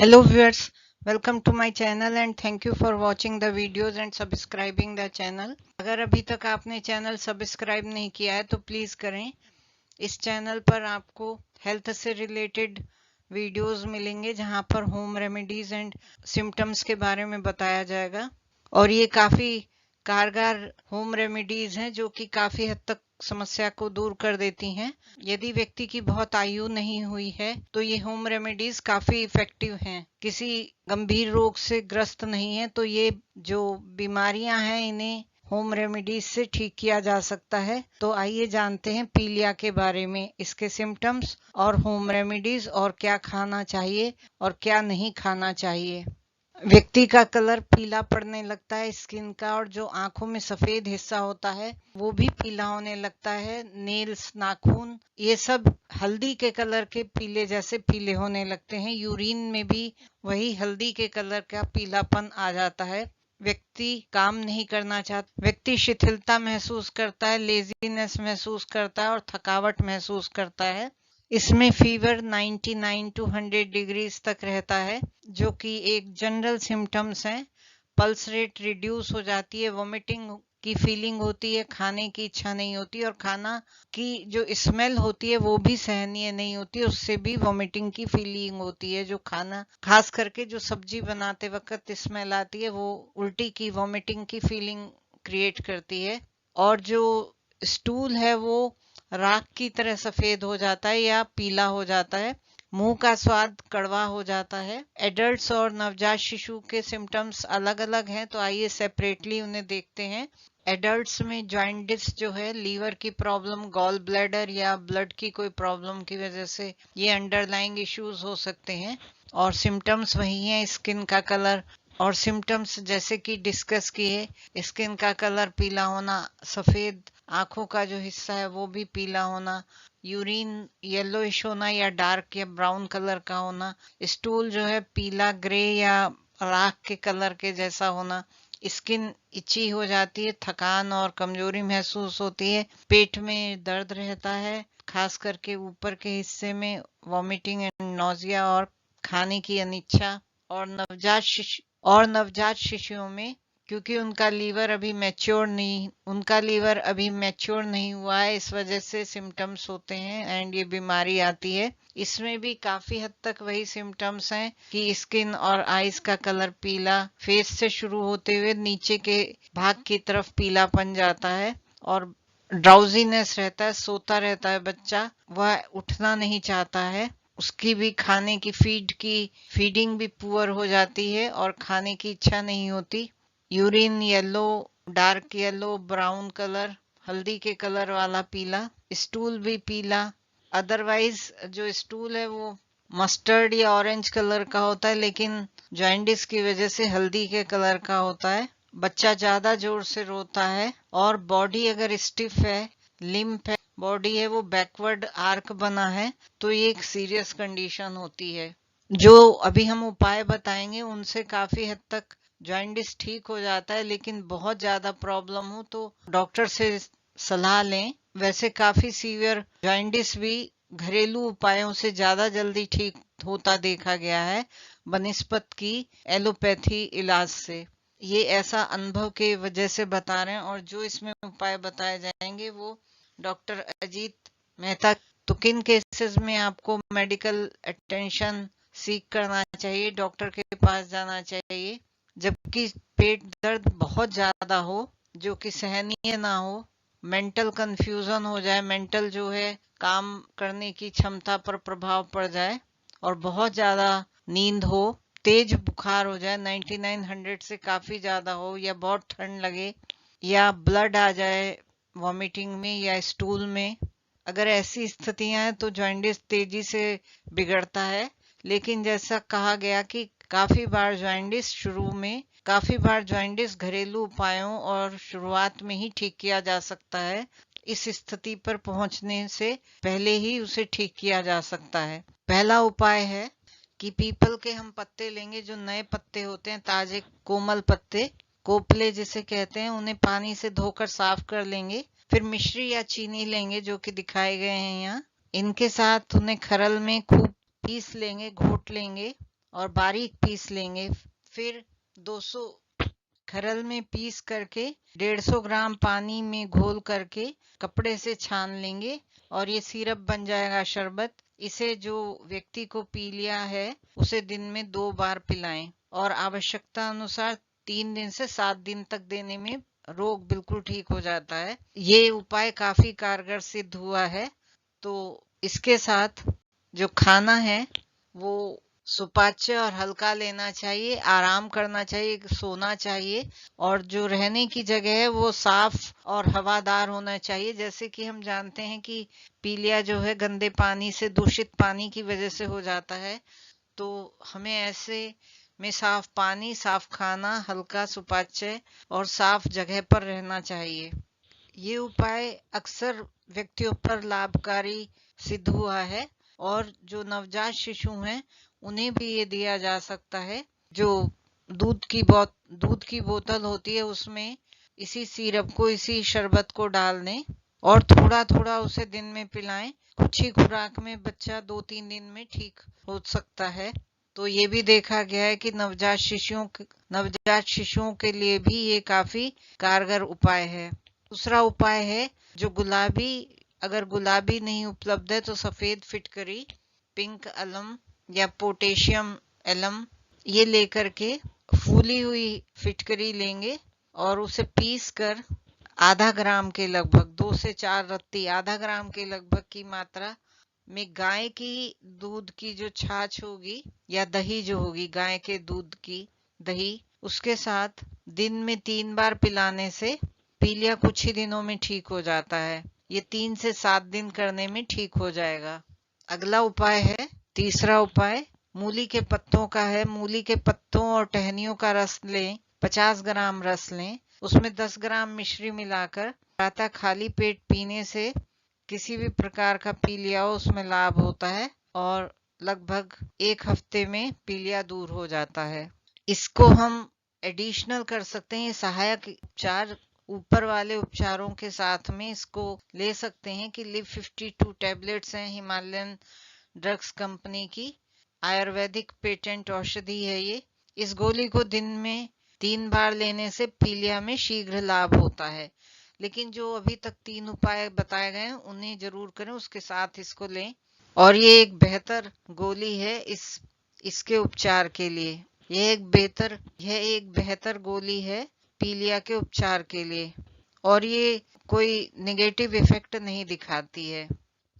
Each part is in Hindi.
Hello viewers, welcome to my channel and thank you for watching the videos and subscribing the channel. अगर अभी तक आपने चैनल सब्सक्राइब नहीं किया है तो प्लीज करें। इस चैनल पर आपको हेल्थ से रिलेटेड वीडियोस मिलेंगे जहां पर होम रेमेडीज एंड सिम्टम्स के बारे में बताया जाएगा और ये काफी कारगर होम रेमेडीज हैं जो कि काफी हद तक समस्या को दूर कर देती हैं। यदि व्यक्ति की बहुत आयु नहीं हुई है तो ये होम रेमेडीज काफी इफेक्टिव हैं। किसी गंभीर रोग से ग्रस्त नहीं है तो ये जो बीमारियां हैं इन्हें होम रेमेडीज से ठीक किया जा सकता है। तो आइए जानते हैं पीलिया के बारे में, इसके सिम्टम्स और होम रेमेडीज और क्या खाना चाहिए और क्या नहीं खाना चाहिए। व्यक्ति का कलर पीला पड़ने लगता है स्किन का, और जो आंखों में सफेद हिस्सा होता है वो भी पीला होने लगता है। नेल्स, नाखून, ये सब हल्दी के कलर के पीले जैसे पीले होने लगते हैं। यूरिन में भी वही हल्दी के कलर का पीलापन आ जाता है। व्यक्ति काम नहीं करना चाहता, व्यक्ति शिथिलता महसूस करता है, लेजीनेस महसूस करता है और थकावट महसूस करता है। इसमें फीवर 99 टू 100 डिग्रीज तक रहता है जो कि एक जनरल सिम्टम्स है। पल्स रेट रिड्यूस हो जाती है, वोमिटिंग की फीलिंग होती है, खाने की इच्छा नहीं होती और खाना की जो स्मेल होती है वो भी सहनीय नहीं होती, उससे भी वोमिटिंग की फीलिंग होती है। जो खाना खास करके जो सब्जी बनाते वक्त स्मेल आती है वो उल्टी की, वोमिटिंग की फीलिंग क्रिएट करती है। और जो स्टूल है वो राख की तरह सफेद हो जाता है या पीला हो जाता है। मुंह का स्वाद कड़वा हो जाता है। एडल्ट्स और नवजात शिशु के सिम्टम्स अलग अलग हैं तो आइए सेपरेटली उन्हें देखते हैं। एडल्ट्स में जॉइंटिस जो है, लीवर की प्रॉब्लम, गॉल ब्लैडर या ब्लड की कोई प्रॉब्लम की वजह से ये अंडरलाइंग इश्यूज हो सकते हैं। और सिम्टम्स वही हैं, स्किन का कलर और सिम्टम्स जैसे कि डिस्कस किए, स्किन का कलर पीला होना, सफेद आंखों का जो हिस्सा है वो भी पीला होना, यूरिन येलोइश होना या डार्क या ब्राउन कलर का होना, स्टूल जो है पीला, ग्रे या राख के कलर के जैसा होना, स्किन इची हो जाती है, थकान और कमजोरी महसूस होती है, पेट में दर्द रहता है, खास करके ऊपर के हिस्से में, वॉमिटिंग एंड नोजिया और खाने की अनिच्छा। और नवजात शिशुओं में क्योंकि उनका लीवर अभी मैच्योर नहीं हुआ है, इस वजह से सिम्टम्स होते हैं एंड ये बीमारी आती है। इसमें भी काफी हद तक वही सिम्टम्स हैं कि स्किन और आईज का कलर पीला, फेस से शुरू होते हुए नीचे के भाग की तरफ पीला बन जाता है और ड्राउजीनेस रहता है, सोता रहता है बच्चा, वह उठना नहीं चाहता है। उसकी भी खाने की फीडिंग भी पुअर हो जाती है और खाने की इच्छा नहीं होती। Urine yellow, dark yellow, brown colour, हल्दी के कलर वाला पीला, स्टूल भी पीला। अदरवाइज जो स्टूल है वो मस्टर्ड या ऑरेंज कलर का होता है, लेकिन जॉइंटिस की वजह से हल्दी के कलर का होता है। बच्चा ज्यादा जोर से रोता है और बॉडी अगर स्टिफ है, लिम्प है, बॉडी है वो बैकवर्ड आर्क बना है, तो ये एक सीरियस कंडीशन होती है। जो अभी हम उपाय बताएंगे उनसे काफी हद तक जॉइंटिस ठीक हो जाता है, लेकिन बहुत ज्यादा प्रॉब्लम हो तो डॉक्टर से सलाह लें। वैसे काफी सीवियर जॉइंटिस भी घरेलू उपायों से ज्यादा जल्दी ठीक होता देखा गया है बनिस्पत की एलोपैथी इलाज से। ये ऐसा अनुभव के वजह से बता रहे हैं और जो इसमें उपाय बताए जाएंगे वो डॉक्टर अजीत मेहता। तो किन केसेस में आपको मेडिकल अटेंशन सीख करना चाहिए, डॉक्टर के पास जाना चाहिए? जबकि पेट दर्द बहुत ज्यादा हो जो कि सहनीय ना हो, मेंटल कंफ्यूजन हो जाए, मेंटल जो है काम करने की क्षमता पर प्रभाव पड़ जाए और बहुत ज्यादा नींद हो, तेज बुखार हो जाए 9900 से काफी ज्यादा हो, या बहुत ठंड लगे, या ब्लड आ जाए वॉमिटिंग में या स्टूल में। अगर ऐसी स्थितियां हैं तो जॉइंटिस तेजी से बिगड़ता है। लेकिन जैसा कहा गया कि काफी बार जॉइंटिस घरेलू उपायों और शुरुआत में ही ठीक किया जा सकता है। इस स्थिति पर पहुंचने से पहले ही उसे ठीक किया जा सकता है। पहला उपाय है कि पीपल के हम पत्ते लेंगे, जो नए पत्ते होते हैं, ताजे कोमल पत्ते, कोपले जिसे कहते हैं, उन्हें पानी से धोकर साफ कर लेंगे। फिर मिश्री या चीनी लेंगे जो कि दिखाए गए हैं यहाँ। इनके साथ उन्हें खरल में खूब पीस लेंगे, घोट लेंगे और बारीक पीस लेंगे। फिर 200 खरल में पीस करके 150 ग्राम पानी में घोल करके कपड़े से छान लेंगे और ये सिरप बन जाएगा शरबत। इसे जो व्यक्ति को पी लिया है उसे दिन में 2 बार पिलाएं और आवश्यकता अनुसार 3 दिन से 7 दिन तक देने में रोग बिल्कुल ठीक हो जाता है। ये उपाय काफी कारगर सिद्ध हुआ है। तो इसके साथ जो खाना है वो सुपाच्य और हल्का लेना चाहिए, आराम करना चाहिए, सोना चाहिए और जो रहने की जगह है वो साफ और हवादार होना चाहिए। जैसे कि हम जानते हैं कि पीलिया जो है गंदे पानी से, दूषित पानी की वजह से हो जाता है। तो हमें ऐसे में साफ पानी, साफ खाना, हल्का सुपाच्य और साफ जगह पर रहना चाहिए। ये उपाय अक्सर व्यक्तियों पर लाभकारी सिद्ध हुआ है और जो नवजात शिशु हैं उन्हें भी ये दिया जा सकता है। जो दूध की बोतल होती है उसमें इसी सिरप को, इसी शरबत को डाल दें और थोड़ा थोड़ा उसे दिन में पिलाएं। कुछ ही खुराक में बच्चा 2-3 दिन में ठीक हो सकता है। तो ये भी देखा गया है कि नवजात शिशुओं के लिए भी ये काफी कारगर उपाय है। दूसरा उपाय है जो अगर गुलाबी नहीं उपलब्ध है तो सफेद फिटकरी, पिंक अलम या पोटेशियम एलम, ये लेकर के फूली हुई फिटकरी लेंगे और उसे पीस कर आधा ग्राम के लगभग, 2 से 4 रत्ती, आधा ग्राम के लगभग की मात्रा में गाय की दूध की जो छाछ होगी या दही जो होगी, गाय के दूध की दही, उसके साथ दिन में 3 बार पिलाने से पीलिया कुछ ही दिनों में ठीक हो जाता है। ये 3 से 7 दिन करने में ठीक हो जाएगा। अगला उपाय है, तीसरा उपाय मूली के पत्तों का है। मूली के पत्तों और टहनियों का रस लें, 50 ग्राम रस लें, उसमें 10 ग्राम मिश्री मिलाकर प्रातः खाली पेट पीने से किसी भी प्रकार का पीलिया हो उसमें लाभ होता है और लगभग 1 हफ्ते में पीलिया दूर हो जाता है। इसको हम एडिशनल कर सकते हैं, सहायक उपचार, ऊपर वाले उपचारों के साथ में इसको ले सकते हैं कि लिव 52 टैबलेट्स हैं, हिमालयन ड्रग्स कंपनी की आयुर्वेदिक पेटेंट औषधि है ये। इस गोली को दिन में 3 बार लेने से पीलिया में शीघ्र लाभ होता है। लेकिन जो अभी तक 3 उपाय बताए गए हैं उन्हें जरूर करें, उसके साथ इसको लें और ये एक बेहतर गोली है इसके उपचार के लिए। यह एक बेहतर गोली है पीलिया के उपचार के लिए और ये कोई नेगेटिव इफेक्ट नहीं दिखाती है।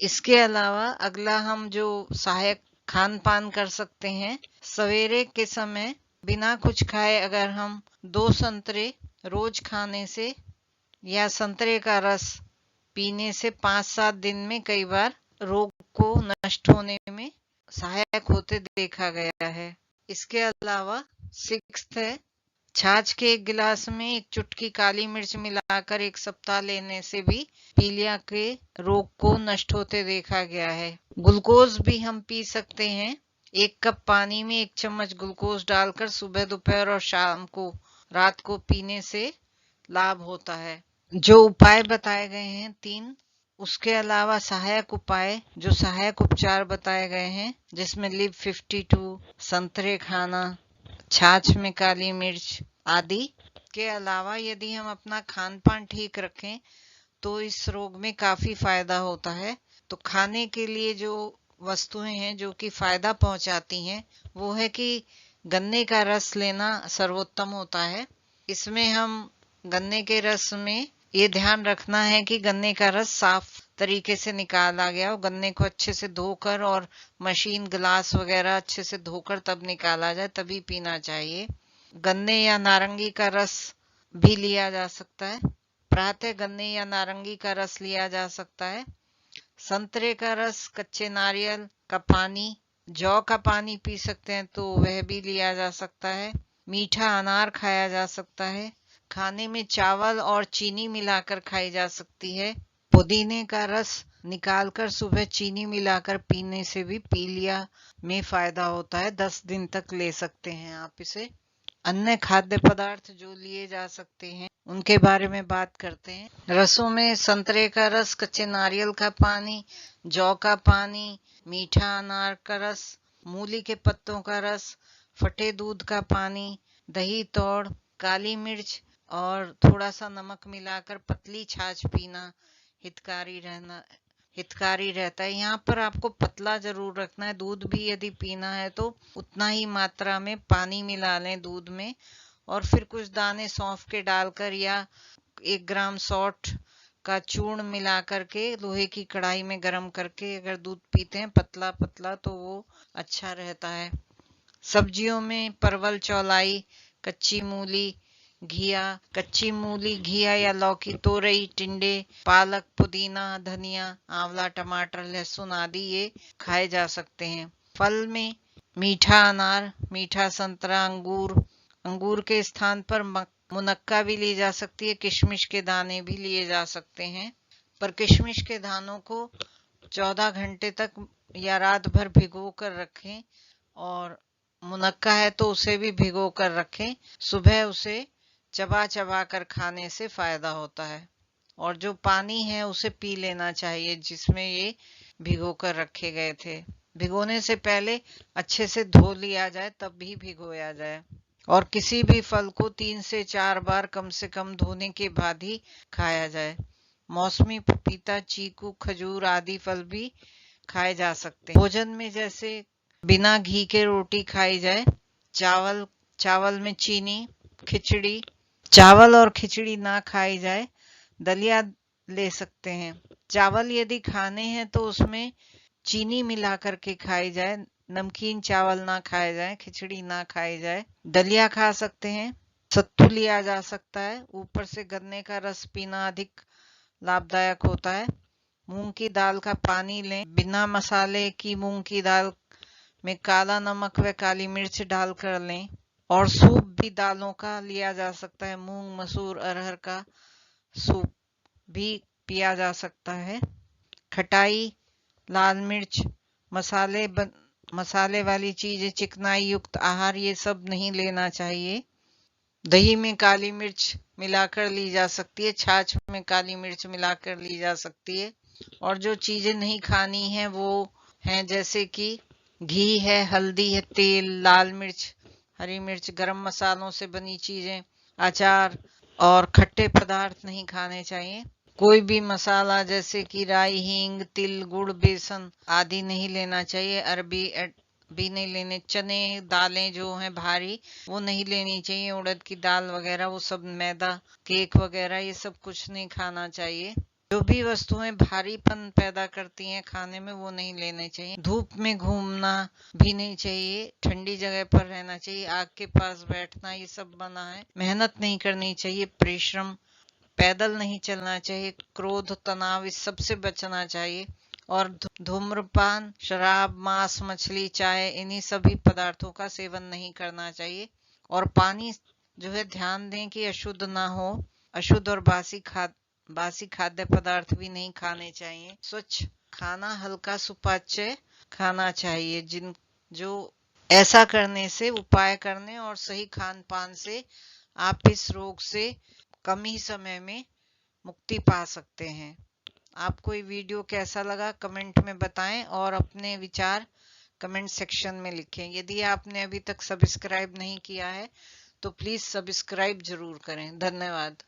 इसके अलावा अगला हम जो सहायक खान पान कर सकते हैं, सवेरे के समय बिना कुछ खाए अगर हम 2 संतरे रोज खाने से या संतरे का रस पीने से 5-7 दिन में कई बार रोग को नष्ट होने में सहायक होते देखा गया है। इसके अलावा 6th है, छाछ के 1 गिलास में 1 चुटकी काली मिर्च मिलाकर 1 सप्ताह लेने से भी पीलिया के रोग को नष्ट होते देखा गया है। ग्लूकोज भी हम पी सकते हैं। 1 कप पानी में 1 चम्मच ग्लूकोज डालकर सुबह, दोपहर और शाम को, रात को पीने से लाभ होता है। जो उपाय बताए गए हैं 3, उसके अलावा सहायक उपचार बताए गए हैं जिसमें लिव 52, संतरे खाना, छाछ में काली मिर्च आदि के अलावा यदि हम अपना खान पान ठीक रखें तो इस रोग में काफी फायदा होता है। तो खाने के लिए जो वस्तुएं हैं जो कि फायदा पहुंचाती हैं वो है कि गन्ने का रस लेना सर्वोत्तम होता है। इसमें हम गन्ने के रस में ये ध्यान रखना है कि गन्ने का रस साफ तरीके से निकाला गया हो। गन्ने को अच्छे से धोकर और मशीन, ग्लास वगैरह अच्छे से धोकर तब निकाला जाए, तभी पीना चाहिए। गन्ने या नारंगी का रस भी लिया जा सकता है। प्रातः गन्ने या नारंगी का रस लिया जा सकता है। संतरे का रस, कच्चे नारियल का पानी, जौ का पानी पी सकते हैं तो वह भी लिया जा सकता है। मीठा अनार खाया जा सकता है। खाने में चावल और चीनी मिलाकर खाई जा सकती है। पुदीने का रस निकालकर सुबह चीनी मिलाकर पीने से भी पीलिया में फायदा होता है। 10 दिन तक ले सकते हैं आप इसे। अन्य खाद्य पदार्थ जो लिए जा सकते हैं उनके बारे में बात करते हैं। रसों में संतरे का रस, कच्चे नारियल का पानी, जौ का पानी, मीठा अनार का रस, मूली के पत्तों का रस, फटे दूध का पानी, दही तोड़, काली मिर्च और थोड़ा सा नमक मिलाकर पतली छाछ पीना हितकारी रहता है। यहाँ पर आपको पतला जरूर रखना है। दूध भी यदि पीना है तो उतना ही मात्रा में पानी मिला लें दूध में, और फिर कुछ दाने सौंफ के डालकर या 1 ग्राम सौंठ का चूर्ण मिला करके लोहे की कढ़ाई में गरम करके अगर दूध पीते हैं पतला पतला तो वो अच्छा रहता है। सब्जियों में परवल, चौलाई, कच्ची मूली, घिया या लौकी, तोरई, टिंडे, पालक, पुदीना, धनिया, आंवला, टमाटर, लहसुन आदि ये खाए जा सकते हैं। फल में मीठा अनार, मीठा संतरा, अंगूर के स्थान पर मुनक्का भी ली जा सकती है। किशमिश के दाने भी लिए जा सकते हैं, पर किशमिश के दानों को 14 घंटे तक या रात भर भिगो कर रखें, और मुनक्का है तो उसे भी भिगो कर रखें। सुबह उसे चबा चबा कर खाने से फायदा होता है, और जो पानी है उसे पी लेना चाहिए जिसमें ये भिगो कर रखे गए थे। भिगोने से पहले अच्छे से धो लिया जाए तब भी भिगोया जाए, और किसी भी फल को 3 से 4 बार कम से कम धोने के बाद ही खाया जाए। मौसमी पपीता, चीकू, खजूर आदि फल भी खाए जा सकते हैं। भोजन में जैसे बिना घी के रोटी खाई जाए, चावल में चीनी, चावल और खिचड़ी ना खाई जाए, दलिया ले सकते हैं। चावल यदि खाने हैं तो उसमें चीनी मिला करके खाई जाए, नमकीन चावल ना खाए जाए, खिचड़ी ना खाई जाए। दलिया खा सकते हैं, सत्तू लिया जा सकता है। ऊपर से गन्ने का रस पीना अधिक लाभदायक होता है। मूंग की दाल का पानी लें। बिना मसाले की मूंग की दाल में काला नमक व काली मिर्च डालकर लें। और सूप भी दालों का लिया जा सकता है। मूंग, मसूर, अरहर का सूप भी पिया जा सकता है। खटाई, लाल मिर्च, मसाले वाली चीजें, चिकनाई युक्त आहार ये सब नहीं लेना चाहिए। दही में काली मिर्च मिलाकर ली जा सकती है, छाछ में काली मिर्च मिलाकर ली जा सकती है। और जो चीजें नहीं खानी है वो हैं जैसे कि घी है, हल्दी है, तेल, लाल मिर्च, हरी मिर्च, गरम मसालों से बनी चीजें, अचार और खट्टे पदार्थ नहीं खाने चाहिए। कोई भी मसाला जैसे कि राई, हींग, तिल, गुड़, बेसन आदि नहीं लेना चाहिए। अरबी भी नहीं लेने। चने, दालें जो हैं भारी वो नहीं लेनी चाहिए। उड़द की दाल वगैरह वो सब, मैदा, केक वगैरह ये सब कुछ नहीं खाना चाहिए। जो भी वस्तुएं भारीपन पैदा करती हैं खाने में वो नहीं लेने चाहिए। धूप में घूमना भी नहीं चाहिए, ठंडी जगह पर रहना चाहिए। आग के पास बैठना ये सब मना है। मेहनत नहीं करनी चाहिए, परिश्रम, पैदल नहीं चलना चाहिए। क्रोध, तनाव इस सब से बचना चाहिए। और धूम्रपान, शराब, मांस, मछली, चाय इन्हीं सभी पदार्थों का सेवन नहीं करना चाहिए। और पानी जो है ध्यान दें कि अशुद्ध ना हो। अशुद्ध और बासी खाद्य पदार्थ भी नहीं खाने चाहिए। स्वच्छ खाना, हल्का सुपाच्य खाना चाहिए। जो ऐसा करने से, उपाय करने और सही खान पान से आप इस रोग से कम ही समय में मुक्ति पा सकते हैं। आपको ये वीडियो कैसा लगा कमेंट में बताएं, और अपने विचार कमेंट सेक्शन में लिखें। यदि आपने अभी तक सब्सक्राइब नहीं किया है तो प्लीज सब्सक्राइब जरूर करें। धन्यवाद।